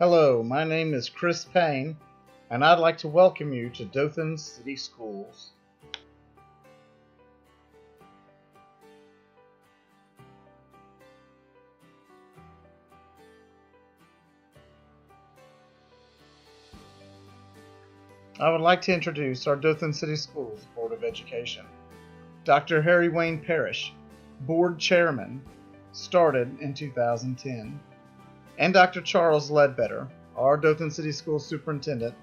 Hello, my name is Chris Payne, and I'd like to welcome you to Dothan City Schools. I would like to introduce our Dothan City Schools Board of Education. Dr. Harry Wayne Parrish, Board Chairman, started in 2010, and Dr. Charles Ledbetter, our Dothan City Schools Superintendent,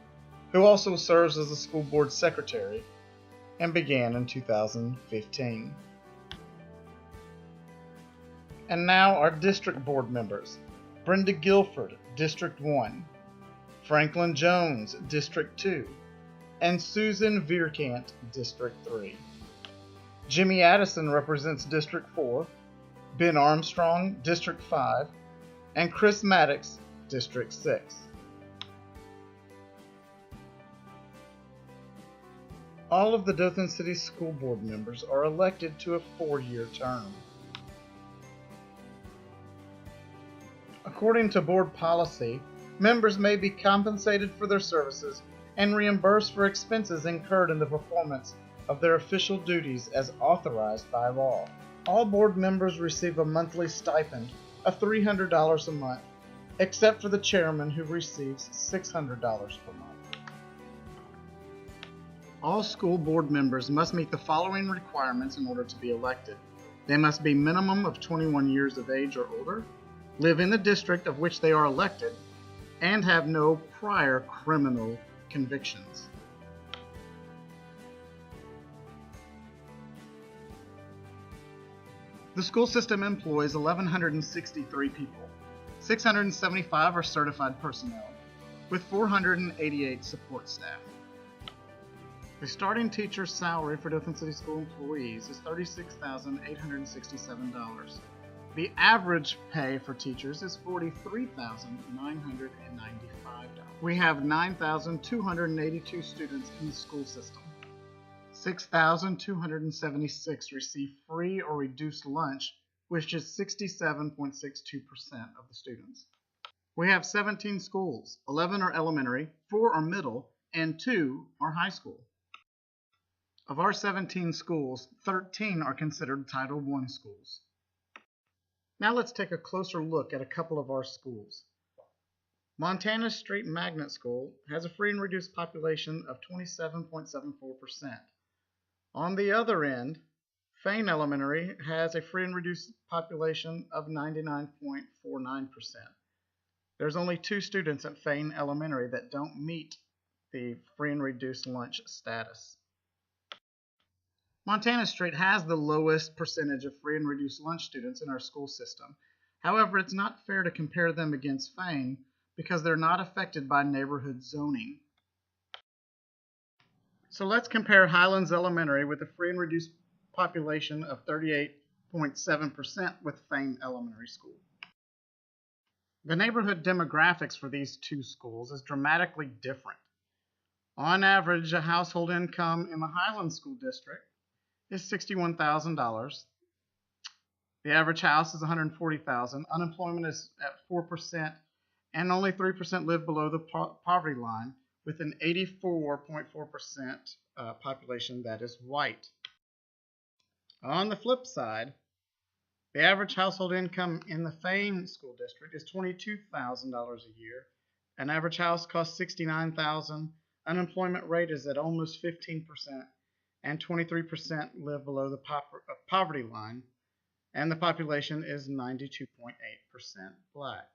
who also serves as the School Board Secretary and began in 2015. And now our District Board members: Brenda Guilford, District 1, Franklin Jones, District 2, and Susan Vierkant, District 3. Jimmy Addison represents District 4, Ben Armstrong, District 5, and Chris Maddox, District 6. All of the Dothan City School Board members are elected to a 4-year term. According to board policy, members may be compensated for their services and reimbursed for expenses incurred in the performance of their official duties as authorized by law. All board members receive a monthly stipend of $300 a month, except for the chairman, who receives $600 per month. All school board members must meet the following requirements in order to be elected. They must be minimum of 21 years of age or older, live in the district of which they are elected, and have no prior criminal convictions. The school system employs 1,163 people. 675 are certified personnel, with 488 support staff. The starting teacher's salary for Dothan City School employees is $36,867. The average pay for teachers is $43,995. We have 9,282 students in the school system. 6,276 receive free or reduced lunch, which is 67.62% of the students. We have 17 schools. 11 are elementary, 4 are middle, and 2 are high school. Of our 17 schools, 13 are considered Title I schools. Now let's take a closer look at a couple of our schools. Montana Street Magnet School has a free and reduced population of 27.74%. On the other end, Payne Elementary has a free and reduced population of 99.49%. There's only 2 students at Payne Elementary that don't meet the free and reduced lunch status. Montana Street has the lowest percentage of free and reduced lunch students in our school system. However, it's not fair to compare them against Payne because they're not affected by neighborhood zoning. So let's compare Highlands Elementary with a free and reduced population of 38.7% with Payne Elementary School. The neighborhood demographics for these 2 schools is dramatically different. On average, a household income in the Highlands School District is $61,000. The average house is $140,000. Unemployment is at 4%, and only 3% live below the poverty line, with an 84.4% population that is white. On the flip side, the average household income in the Payne School District is $22,000 a year. An average house costs $69,000. Unemployment rate is at almost 15%. And 23% live below the poverty line, and the population is 92.8% black.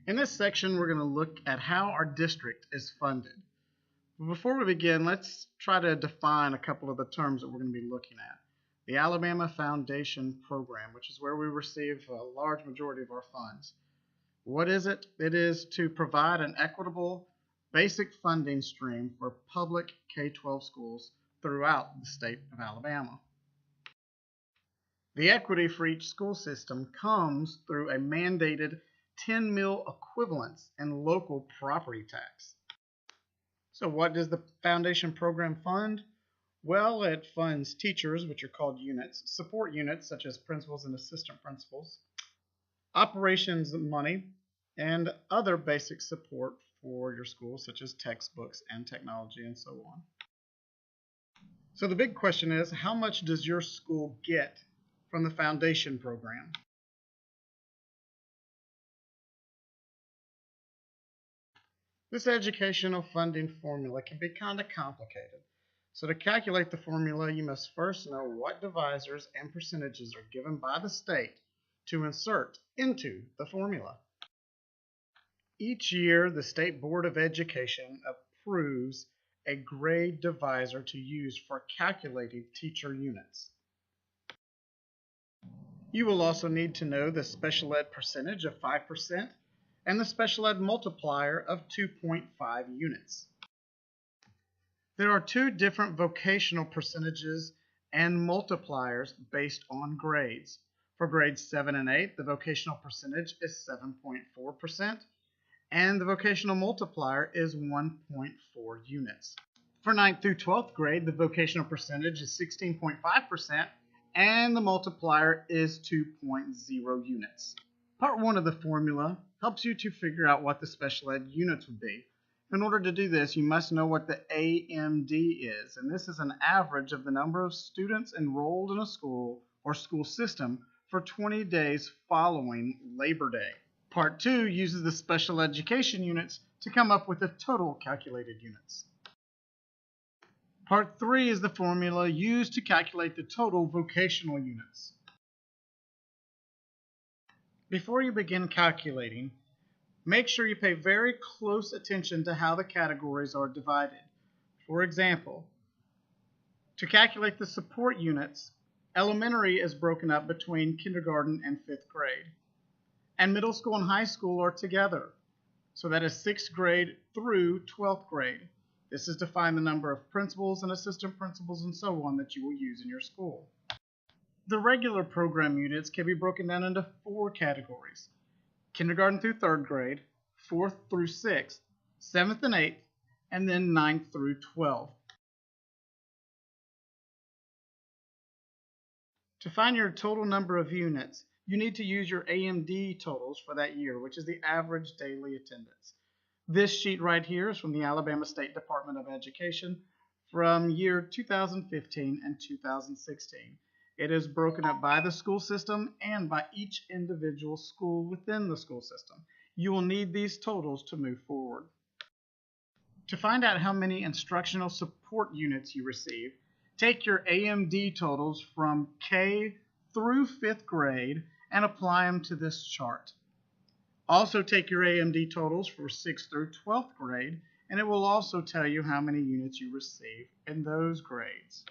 In this section, we're going to look at how our district is funded. But before we begin, let's try to define a couple of the terms that we're going to be looking at. The Alabama Foundation Program, which is where we receive a large majority of our funds. What is it? It is to provide an equitable, basic funding stream for public K-12 schools throughout the state of Alabama. The equity for each school system comes through a mandated 10 mil equivalence in local property tax. So what does the foundation program fund? Well, it funds teachers, which are called units, support units such as principals and assistant principals, operations money, and other basic support for your school, such as textbooks and technology and so on. So the big question is, how much does your school get from the foundation program? This educational funding formula can be kind of complicated. So to calculate the formula, you must first know what divisors and percentages are given by the state to insert into the formula. Each year, the State Board of Education approves a grade divisor to use for calculating teacher units. You will also need to know the special ed percentage of 5% and the special ed multiplier of 2.5 units. There are two different vocational percentages and multipliers based on grades. For grades 7 and 8, the vocational percentage is 7.4%, and the vocational multiplier is 1.4 units. For 9th through 12th grade, the vocational percentage is 16.5%, and the multiplier is 2.0 units. Part 1 of the formula helps you to figure out what the special ed units would be. In order to do this, you must know what the AMD is, and this is an average of the number of students enrolled in a school or school system for 20 days following Labor Day. Part 2 uses the special education units to come up with the total calculated units. Part 3 is the formula used to calculate the total vocational units. Before you begin calculating, make sure you pay very close attention to how the categories are divided. For example, to calculate the support units, elementary is broken up between kindergarten and 5th grade, and middle school and high school are together. So that is 6th grade through 12th grade. This is to find the number of principals and assistant principals and so on that you will use in your school. The regular program units can be broken down into 4 categories: kindergarten through 3rd grade, 4th through 6th, 7th and 8th, and then 9th through 12th. To find your total number of units, you need to use your AMD totals for that year, which is the average daily attendance. This sheet right here is from the Alabama State Department of Education from year 2015 and 2016. It is broken up by the school system and by each individual school within the school system. You will need these totals to move forward. To find out how many instructional support units you receive, take your AMD totals from K through 5th grade and apply them to this chart. Also take your AMD totals for 6th through 12th grade, and it will also tell you how many units you receive in those grades.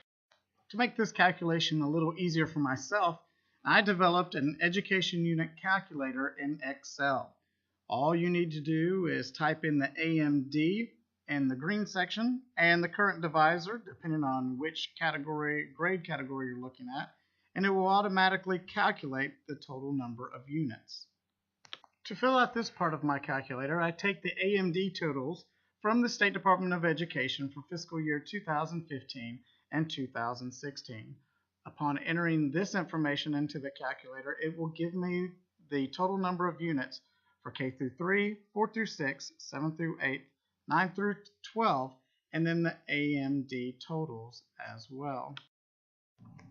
To make this calculation a little easier for myself, I developed an education unit calculator in Excel. All you need to do is type in the AMD in the green section and the current divisor, depending on which grade category you're looking at, and it will automatically calculate the total number of units. To fill out this part of my calculator, I take the AMD totals from the State Department of Education for fiscal year 2015 and 2016. Upon entering this information into the calculator, it will give me the total number of units for K through 3, 4 through 6, 7 through 8, 9 through 12, and then the AMD totals as well.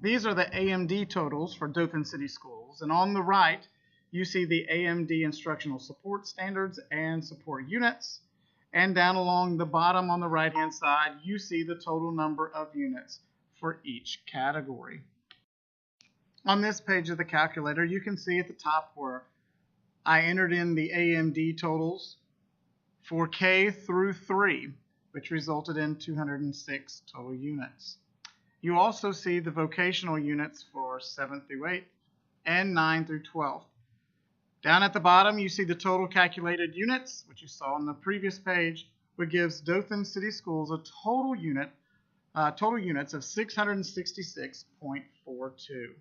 These are the AMD totals for Dothan City Schools, and on the right you see the AMD instructional support standards and support units, and down along the bottom on the right hand side you see the total number of units for each category. On this page of the calculator, you can see at the top where I entered in the AMD totals for K through 3, which resulted in 206 total units. You also see the vocational units for 7th through 8th and 9 through 12th. Down at the bottom, you see the total calculated units, which you saw on the previous page, which gives Dothan City Schools a total units of 666.42.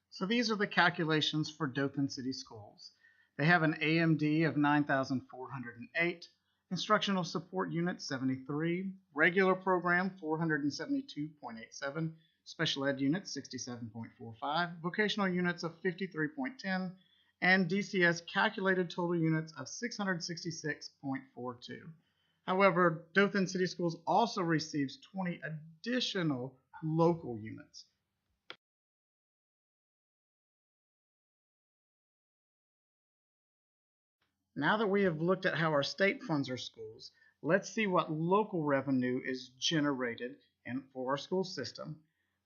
So these are the calculations for Dothan City Schools. They have an AMD of 9,408, Instructional Support Unit 73, Regular Program 472.87, Special Ed Units 67.45, Vocational Units of 53.10, and DCS Calculated Total Units of 666.42. However, Dothan City Schools also receives 20 additional local units. Now that we have looked at how our state funds our schools, let's see what local revenue is generated for our school system.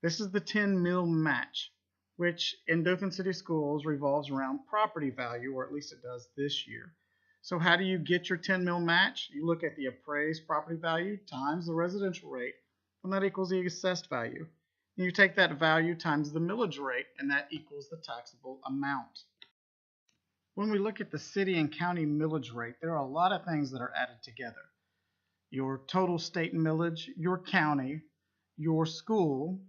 This is the 10 mil match, which in Dothan City Schools revolves around property value, or at least it does this year. So how do you get your 10 mil match? You look at the appraised property value times the residential rate, and that equals the assessed value. And you take that value times the millage rate, and that equals the taxable amount. When we look at the city and county millage rate, there are a lot of things that are added together. Your total state millage, your county, your school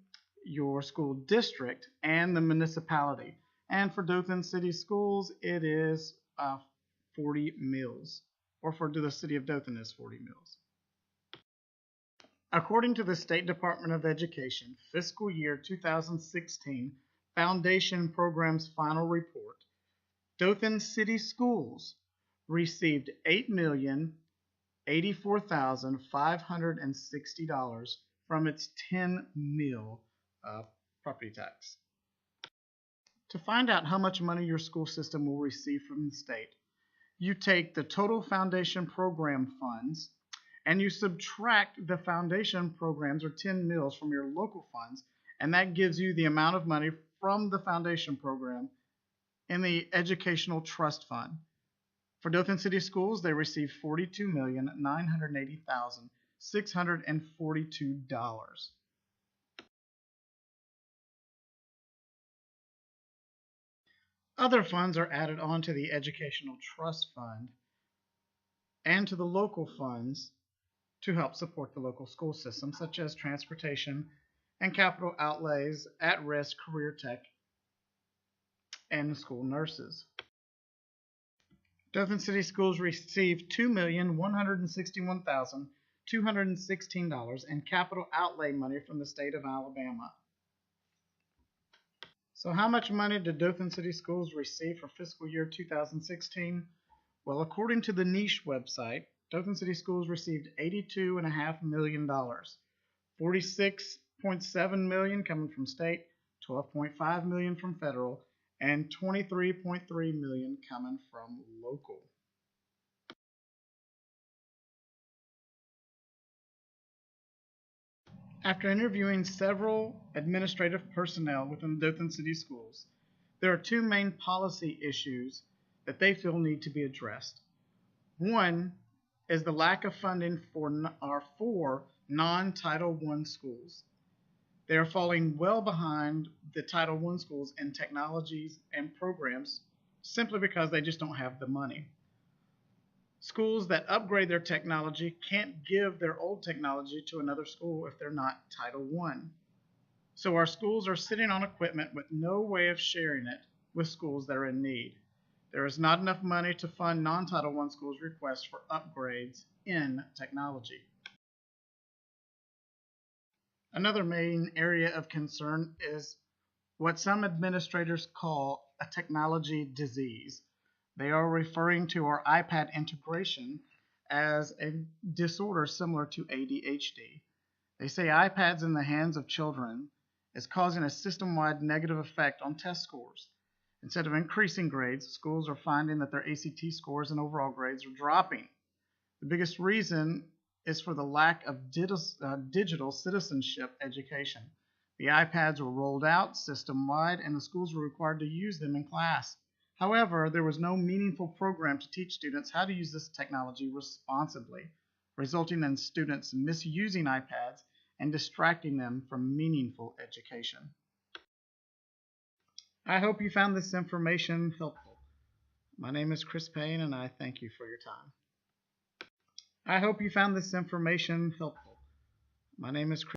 district, and the municipality. And for Dothan City Schools, it is 40 mills, or for the city of Dothan is 40 mills. According to the State Department of Education, fiscal year 2016 Foundation Program's final report, Dothan City Schools received $8,084,560 from its 10 mil property tax. To find out how much money your school system will receive from the state, you take the total foundation program funds and you subtract the foundation programs, or 10 mils, from your local funds, and that gives you the amount of money from the foundation program in the Educational Trust Fund. For Dothan City Schools, they received $42,980,642. Other funds are added onto the Educational Trust Fund and to the local funds to help support the local school system, such as transportation and capital outlays, at-risk, career tech, and school nurses. Dothan City Schools received $2,161,216 in capital outlay money from the state of Alabama. So how much money did Dothan City Schools receive for fiscal year 2016? Well, according to the Niche website, Dothan City Schools received $82.5 million, $46.7 million coming from state, $12.5 million from federal, and $23.3 million coming from local. After interviewing several administrative personnel within Dothan City Schools, there are two main policy issues that they feel need to be addressed. One is the lack of funding for our four non-Title I schools. They are falling well behind the Title I schools in technologies and programs simply because they just don't have the money. Schools that upgrade their technology can't give their old technology to another school if they're not Title I. So our schools are sitting on equipment with no way of sharing it with schools that are in need. There is not enough money to fund non-Title I schools' requests for upgrades in technology. Another main area of concern is what some administrators call a technology disease. They are referring to our iPad integration as a disorder similar to ADHD. They say iPads in the hands of children is causing a system-wide negative effect on test scores. Instead of increasing grades, schools are finding that their ACT scores and overall grades are dropping. The biggest reason is for the lack of digital citizenship education. The iPads were rolled out system-wide, and the schools were required to use them in class. However, there was no meaningful program to teach students how to use this technology responsibly, resulting in students misusing iPads and distracting them from meaningful education. I hope you found this information helpful. My name is Chris Payne, and I thank you for your time. I hope you found this information helpful. My name is Chris